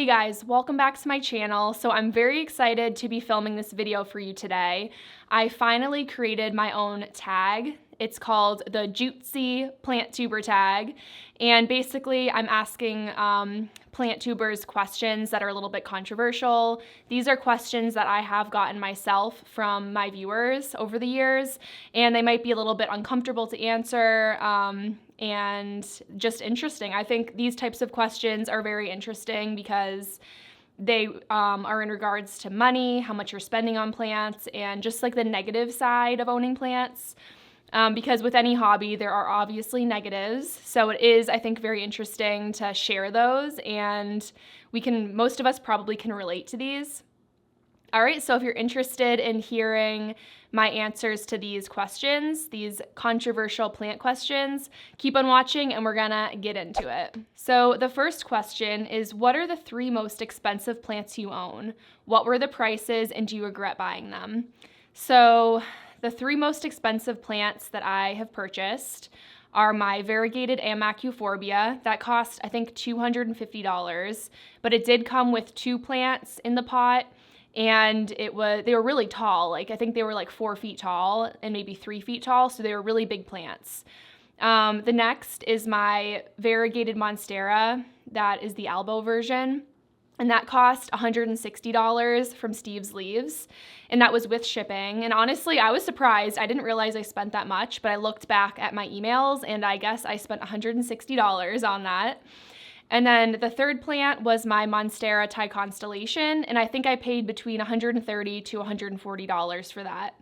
Hey guys, welcome back to my channel. So I'm very excited to be filming this video for you today. I finally created my own tag. It's called the Juicy Plant Tuber Tag. And basically I'm asking plant tubers questions that are a little bit controversial. These are questions that I have gotten myself from my viewers over the years, and they might be a little bit uncomfortable to answer and just interesting. I think these types of questions are very interesting because they are in regards to money, how much you're spending on plants, and just like the negative side of owning plants. Because with any hobby, there are obviously negatives. So it is, I think, very interesting to share those, and most of us probably can relate to these. All right, so if you're interested in hearing my answers to these questions, these controversial plant questions, keep on watching and we're gonna get into it. So the first question is, what are the 3 most expensive plants you own? What were the prices and do you regret buying them? So the 3 most expensive plants that I have purchased are my variegated Amac euphorbia. That cost, I think, $250, but it did come with 2 plants in the pot, and they were really tall. Like, I think they were like 4 feet tall and maybe 3 feet tall, so they were really big plants. The next is my variegated monstera. That is the elbow version. And that cost $160 from Steve's Leaves, and that was with shipping. And honestly, I was surprised. I didn't realize I spent that much, but I looked back at my emails, and I guess I spent $160 on that. And then the third plant was my Monstera Thai Constellation, and I think I paid between $130 to $140 for that.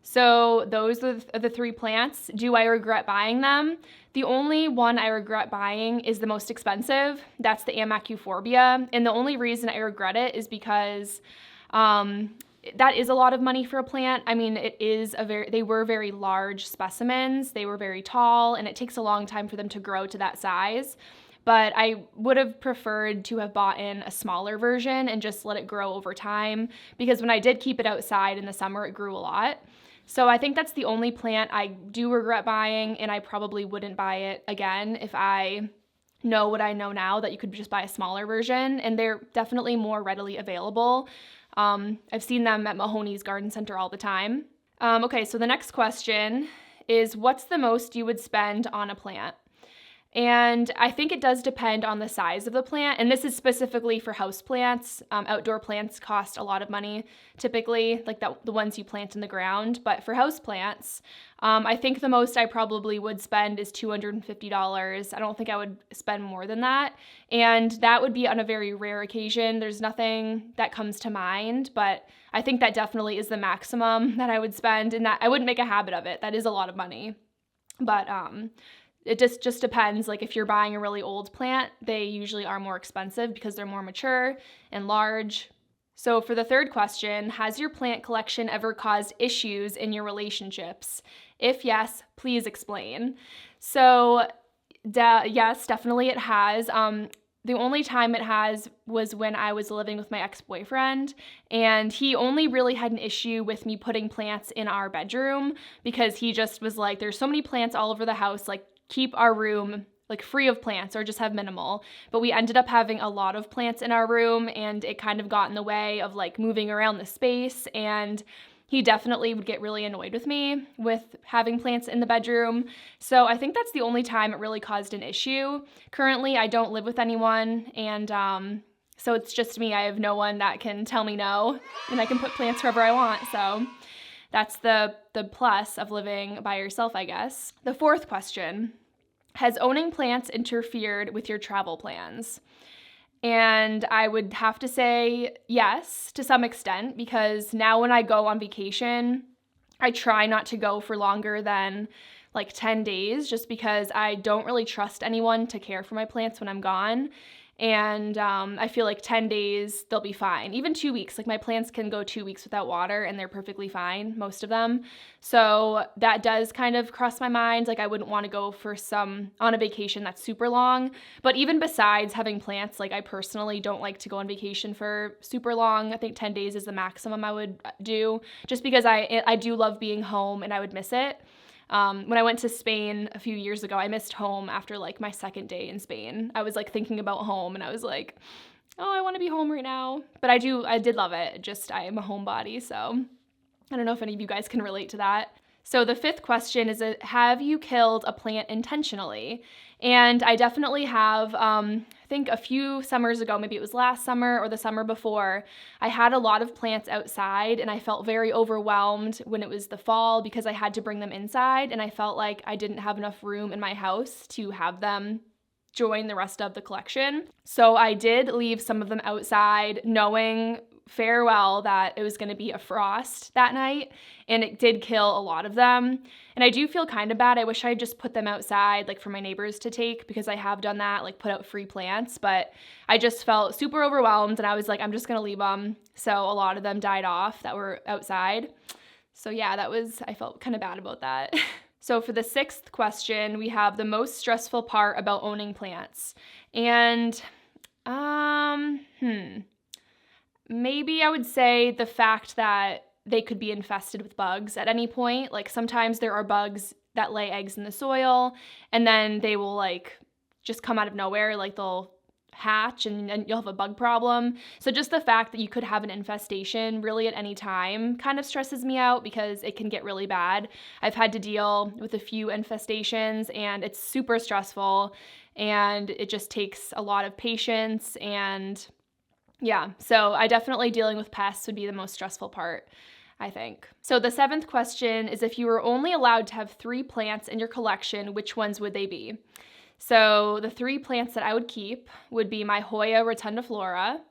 So those are the 3 plants. Do I regret buying them? The only one I regret buying is the most expensive. That's the Amac euphorbia. And the only reason I regret it is because that is a lot of money for a plant. I mean, they were very large specimens. They were very tall, and it takes a long time for them to grow to that size. But I would have preferred to have bought in a smaller version and just let it grow over time, because when I did keep it outside in the summer, it grew a lot. So I think that's the only plant I do regret buying, and I probably wouldn't buy it again if I know what I know now, that you could just buy a smaller version, and they're definitely more readily available. I've seen them at Mahoney's Garden Center all the time. Okay, so the next question is, what's the most you would spend on a plant? And I think it does depend on the size of the plant, and this is specifically for house plants. Outdoor plants cost a lot of money, typically, like the ones you plant in the ground. But for house plants, I think the most I probably would spend is $250. I don't think I would spend more than that, and that would be on a very rare occasion. There's nothing that comes to mind, but I think that definitely is the maximum that I would spend, and that I wouldn't make a habit of it. That is a lot of money, but it just depends. Like, if you're buying a really old plant, they usually are more expensive because they're more mature and large. So for the third question, has your plant collection ever caused issues in your relationships? If yes, please explain. So yes, definitely it has. The only time it has was when I was living with my ex-boyfriend, and he only really had an issue with me putting plants in our bedroom because he just was like, there's so many plants all over the house, like, keep our room like free of plants or just have minimal. But we ended up having a lot of plants in our room, and it kind of got in the way of like moving around the space, and he definitely would get really annoyed with me with having plants in the bedroom. So I think that's the only time it really caused an issue. Currently, I don't live with anyone, and so it's just me. I have no one that can tell me no, and I can put plants wherever I want. So that's the plus of living by yourself, I guess. The fourth question, has owning plants interfered with your travel plans? And I would have to say yes, to some extent, because now when I go on vacation, I try not to go for longer than like 10 days, just because I don't really trust anyone to care for my plants when I'm gone. And I feel like 10 days, they'll be fine. Even 2 weeks, like my plants can go 2 weeks without water and they're perfectly fine, most of them. So that does kind of cross my mind. Like, I wouldn't want to go on a vacation that's super long. But even besides having plants, like, I personally don't like to go on vacation for super long. I think 10 days is the maximum I would do, just because I do love being home and I would miss it. When I went to Spain a few years ago, I missed home after like my second day in Spain. I was like thinking about home and I was like, oh, I want to be home right now. But I did love it. Just I am a homebody, so I don't know if any of you guys can relate to that. So the fifth question is, have you killed a plant intentionally? And I definitely have. I think a few summers ago, maybe it was last summer or the summer before, I had a lot of plants outside and I felt very overwhelmed when it was the fall because I had to bring them inside and I felt like I didn't have enough room in my house to have them join the rest of the collection. So I did leave some of them outside knowing farewell that it was going to be a frost that night, and it did kill a lot of them. And I do feel kind of bad. I wish I had just put them outside like for my neighbors to take, because I have done that, like put out free plants, but I just felt super overwhelmed and I was like, I'm just going to leave them. So a lot of them died off that were outside. So yeah, I felt kind of bad about that. So for the sixth question, we have the most stressful part about owning plants. And maybe I would say the fact that they could be infested with bugs at any point. Like sometimes there are bugs that lay eggs in the soil and then they will like just come out of nowhere, like they'll hatch and you'll have a bug problem. So just the fact that you could have an infestation really at any time kind of stresses me out because it can get really bad. I've had to deal with a few infestations and it's super stressful and it just takes a lot of patience. And yeah, so I definitely dealing with pests would be the most stressful part, I think. So the seventh question is, if you were only allowed to have 3 plants in your collection, which ones would they be? So the 3 plants that I would keep would be my Hoya rotundiflora,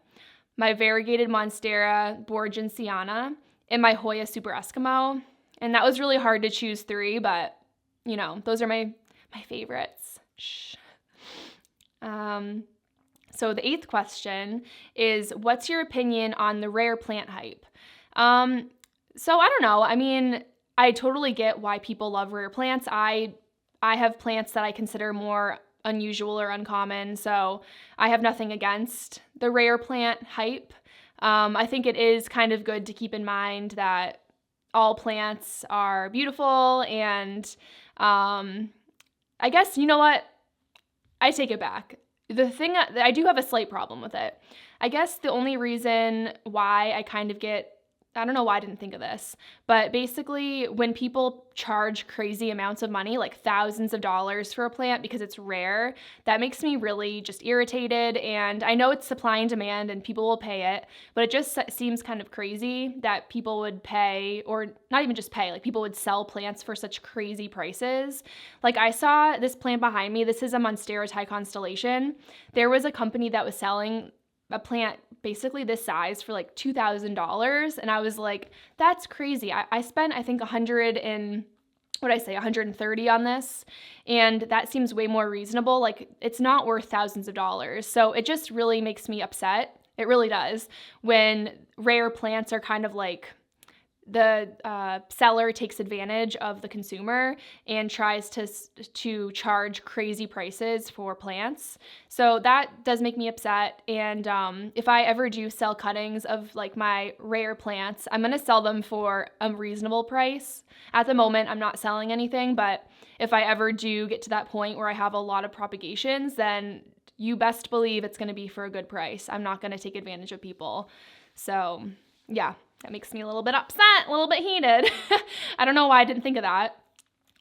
my variegated Monstera borgensiana, and my Hoya super Eskimo. And that was really hard to choose 3, but you know, those are my favorites. Shh. So the 8th question is, what's your opinion on the rare plant hype? So I don't know. I mean, I totally get why people love rare plants. I have plants that I consider more unusual or uncommon, so I have nothing against the rare plant hype. I think it is kind of good to keep in mind that all plants are beautiful, and I guess, you know what? I take it back. The thing I do have a slight problem with it. I guess the only reason why I kind of I don't know why I didn't think of this, but basically when people charge crazy amounts of money, like thousands of dollars for a plant because it's rare, that makes me really just irritated. And I know it's supply and demand and people will pay it, but it just seems kind of crazy that people would pay, or not even just pay, like people would sell plants for such crazy prices. Like I saw this plant behind me. This is a Monstera Constellation. There was a company that was selling a plant basically this size for like $2,000. And I was like, that's crazy. I spent, I think, $130 on this. And that seems way more reasonable. Like it's not worth thousands of dollars. So it just really makes me upset. It really does. When rare plants are kind of like, the seller takes advantage of the consumer and tries to charge crazy prices for plants. So that does make me upset. And if I ever do sell cuttings of like my rare plants, I'm going to sell them for a reasonable price. At the moment, I'm not selling anything, but if I ever do get to that point where I have a lot of propagations, then you best believe it's going to be for a good price. I'm not going to take advantage of people. So yeah. That makes me a little bit upset, a little bit heated. I don't know why I didn't think of that.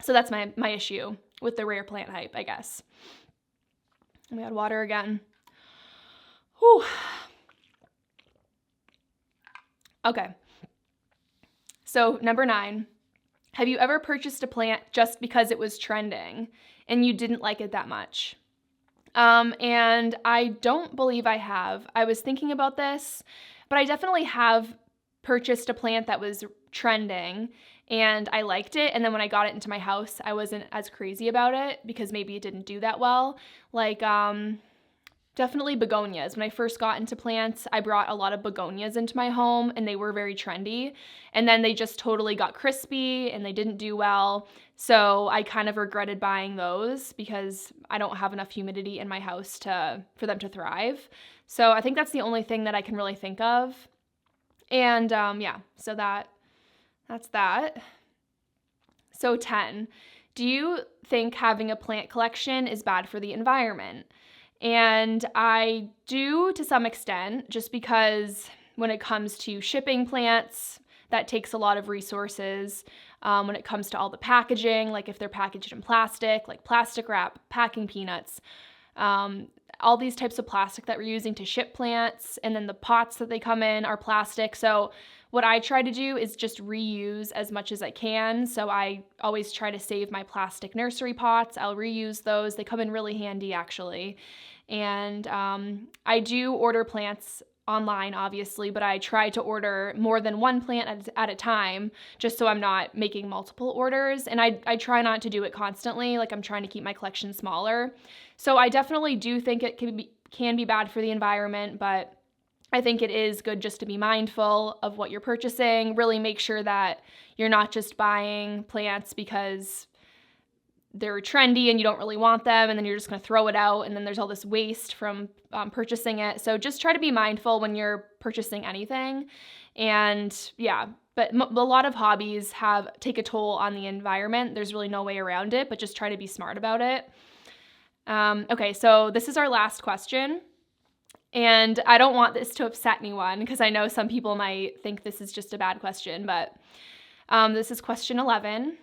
So that's my issue with the rare plant hype, I guess. We had water again. Whew. Okay. So number 9, have you ever purchased a plant just because it was trending and you didn't like it that much? And I don't believe I have. I was thinking about this, but I definitely have purchased a plant that was trending and I liked it, and then when I got it into my house I wasn't as crazy about it because maybe it didn't do that well. Like definitely begonias. When I first got into plants, I brought a lot of begonias into my home and they were very trendy, and then they just totally got crispy and they didn't do well. So I kind of regretted buying those because I don't have enough humidity in my house for them to thrive. So I think that's the only thing that I can really think of. And yeah, so that's that. So 10, do you think having a plant collection is bad for the environment? And I do to some extent, just because when it comes to shipping plants, that takes a lot of resources. When it comes to all the packaging, like if they're packaged in plastic, like plastic wrap, packing peanuts, all these types of plastic that we're using to ship plants, and then the pots that they come in are plastic. So what I try to do is just reuse as much as I can. So I always try to save my plastic nursery pots. I'll reuse those. They come in really handy, actually. And I do order plants online, obviously, but I try to order more than one plant at a time, just so I'm not making multiple orders. And I try not to do it constantly. Like, I'm trying to keep my collection smaller. So I definitely do think it can be bad for the environment, but I think it is good just to be mindful of what you're purchasing. Really make sure that you're not just buying plants because they're trendy and you don't really want them, and then you're just going to throw it out, and then there's all this waste from purchasing it. So just try to be mindful when you're purchasing anything. And yeah, but a lot of hobbies take a toll on the environment. There's really no way around it, but just try to be smart about it. Okay, so this is our last question. And I don't want this to upset anyone, because I know some people might think this is just a bad question, but this is question 11.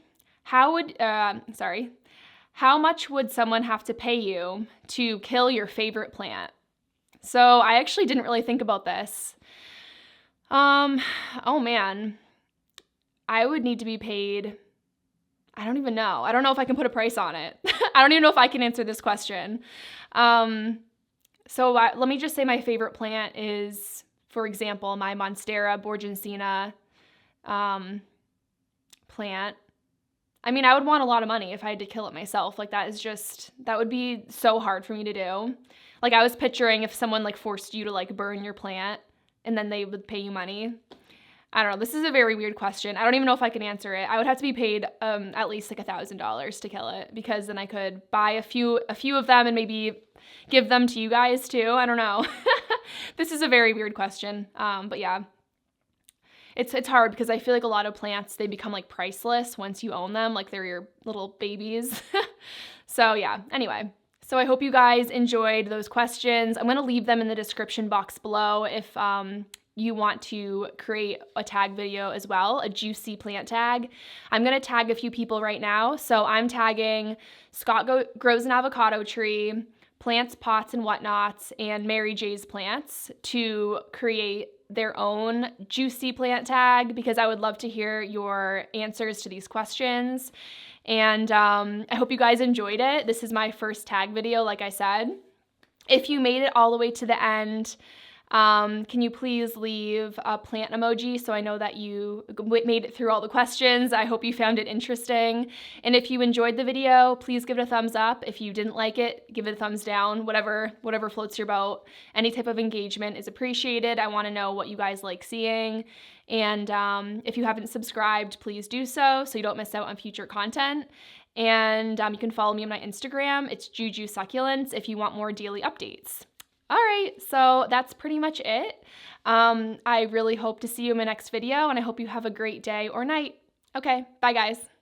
How much would someone have to pay you to kill your favorite plant? So I actually didn't really think about this. Oh man, I would need to be paid. I don't even know. I don't know if I can put a price on it. I don't even know if I can answer this question. So let me just say my favorite plant is, for example, my Monstera borgincina plant. I mean, I would want a lot of money if I had to kill it myself. Like, that would be so hard for me to do. Like, I was picturing if someone like forced you to like burn your plant and then they would pay you money. I don't know. This is a very weird question. I don't even know if I can answer it. I would have to be paid at least like $1,000 to kill it, because then I could buy a few of them and maybe give them to you guys too. I don't know. This is a very weird question. But yeah, it's hard because I feel like a lot of plants, they become like priceless once you own them, like they're your little babies. So yeah, anyway. So I hope you guys enjoyed those questions. I'm going to leave them in the description box below if you want to create a tag video as well, a juicy plant tag. I'm going to tag a few people right now. So I'm tagging Scott Grows an Avocado Tree, Plants, Pots, and Whatnots, and Mary J's Plants to create their own juicy plant tag, because I would love to hear your answers to these questions. And I hope you guys enjoyed it. This is my first tag video, like I said. If you made it all the way to the end, can you please leave a plant emoji so I know that you made it through all the questions? I hope you found it interesting. And if you enjoyed the video, please give it a thumbs up. If you didn't like it, give it a thumbs down. Whatever floats your boat. Any type of engagement is appreciated. I want to know what you guys like seeing. And if you haven't subscribed, please do so you don't miss out on future content. And you can follow me on my Instagram. It's Juju Succulents if you want more daily updates. All right, so that's pretty much it. I really hope to see you in my next video, and I hope you have a great day or night. Okay, bye guys.